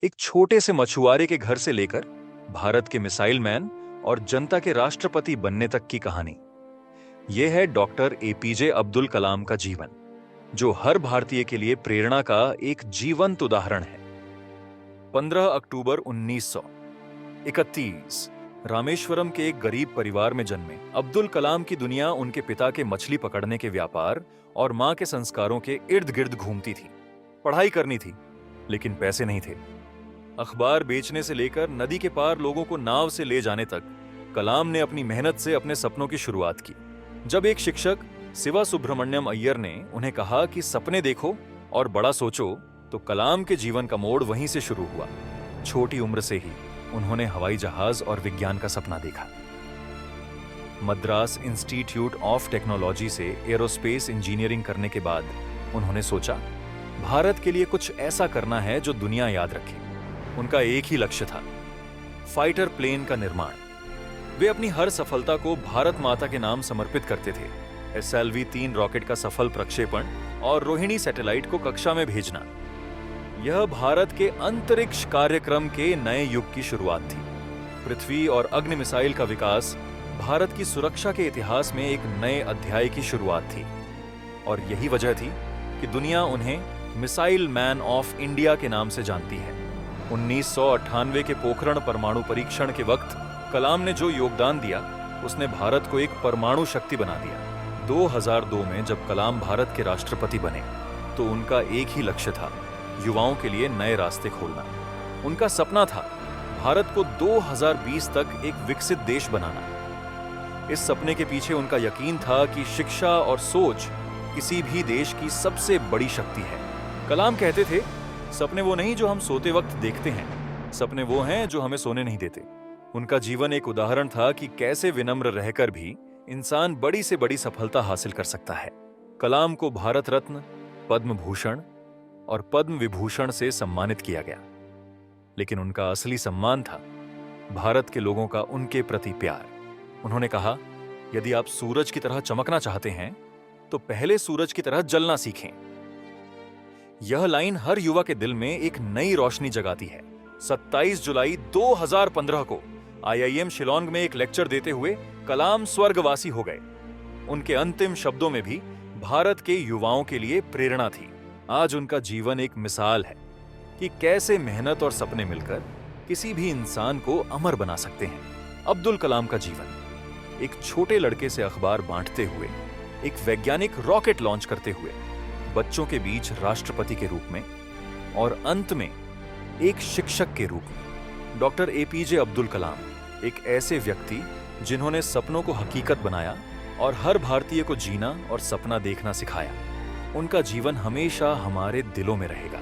एक छोटे से मछुआरे के घर से लेकर भारत के मिसाइल मैन और जनता के राष्ट्रपति बनने तक की कहानी। यह है डॉक्टर एपीजे अब्दुल कलाम का जीवन, जो हर भारतीय के लिए प्रेरणा का एक जीवंत उदाहरण है। 15 अक्टूबर 1931 रामेश्वरम के एक गरीब परिवार में जन्मे अब्दुल कलाम की दुनिया उनके पिता के मछली पकड़ने के व्यापार और मां के संस्कारों के इर्द गिर्द घूमती थी। पढ़ाई करनी थी, लेकिन पैसे नहीं थे। अखबार बेचने से लेकर नदी के पार लोगों को नाव से ले जाने तक कलाम ने अपनी मेहनत से अपने सपनों की शुरुआत की। जब एक शिक्षक शिवा सुब्रमण्यम अय्यर ने उन्हें कहा कि सपने देखो और बड़ा सोचो, तो कलाम के जीवन का मोड़ वहीं से शुरू हुआ। छोटी उम्र से ही उन्होंने हवाई जहाज और विज्ञान का सपना देखा। मद्रास इंस्टीट्यूट ऑफ टेक्नोलॉजी से एरोस्पेस इंजीनियरिंग करने के बाद उन्होंने सोचा, भारत के लिए कुछ ऐसा करना है जो दुनिया याद रखे। उनका एक ही लक्ष्य था, फाइटर प्लेन का निर्माण। वे अपनी हर सफलता को भारत माता के नाम समर्पित करते थे। SLV-3 रॉकेट का सफल प्रक्षेपण और रोहिणी सैटेलाइट को कक्षा में भेजना, यह भारत के अंतरिक्ष कार्यक्रम के नए युग की शुरुआत थी। पृथ्वी और अग्नि मिसाइल का विकास भारत की सुरक्षा के इतिहास में एक नए अध्याय की शुरुआत थी, और यही वजह थी कि दुनिया उन्हें मिसाइल मैन ऑफ इंडिया के नाम से जानती है। 1998 के पोखरण परमाणु परीक्षण के वक्त कलाम ने जो योगदान दिया, उसने भारत को एक परमाणु शक्ति बना दिया। 2002 में जब कलाम भारत के राष्ट्रपति बने, तो उनका एक ही लक्ष्य था, युवाओं के लिए नए रास्ते खोलना। उनका सपना था भारत को 2020 तक एक विकसित देश बनाना। इस सपने के पीछे उनका यकीन था कि शिक्षा और सोच किसी भी देश की सबसे बड़ी शक्ति है। कलाम कहते थे, सपने वो नहीं जो हम सोते वक्त देखते हैं, सपने वो हैं जो हमें सोने नहीं देते। उनका जीवन एक उदाहरण था कि कैसे विनम्र रहकर भी इंसान बड़ी से बड़ी सफलता हासिल कर सकता है। कलाम को भारत रत्न, पद्म भूषण और पद्म विभूषण से सम्मानित किया गया, लेकिन उनका असली सम्मान था भारत के लोगों का उनके प्रति प्यार। उन्होंने कहा, यदि आप सूरज की तरह चमकना चाहते हैं, तो पहले सूरज की तरह जलना सीखें। यह लाइन हर युवा के दिल में एक नई रोशनी जगाती है। 27 जुलाई 2015 को IIM शिलोंग में एक लेक्चर देते हुए कलाम स्वर्गवासी हो गए। उनके अंतिम शब्दों में भी भारत के युवाओं के लिए प्रेरणा थी। आज उनका जीवन एक मिसाल है कि कैसे मेहनत और सपने मिलकर किसी भी इंसान को अमर बना सकते हैं। अब्दुल कलाम का जीवन, एक छोटे लड़के से अखबार बांटते हुए, एक वैज्ञानिक रॉकेट लॉन्च करते हुए, बच्चों के बीच राष्ट्रपति के रूप में, और अंत में एक शिक्षक के रूप में। डॉक्टर एपीजे अब्दुल कलाम एक ऐसे व्यक्ति जिन्होंने सपनों को हकीकत बनाया और हर भारतीय को जीना और सपना देखना सिखाया। उनका जीवन हमेशा हमारे दिलों में रहेगा।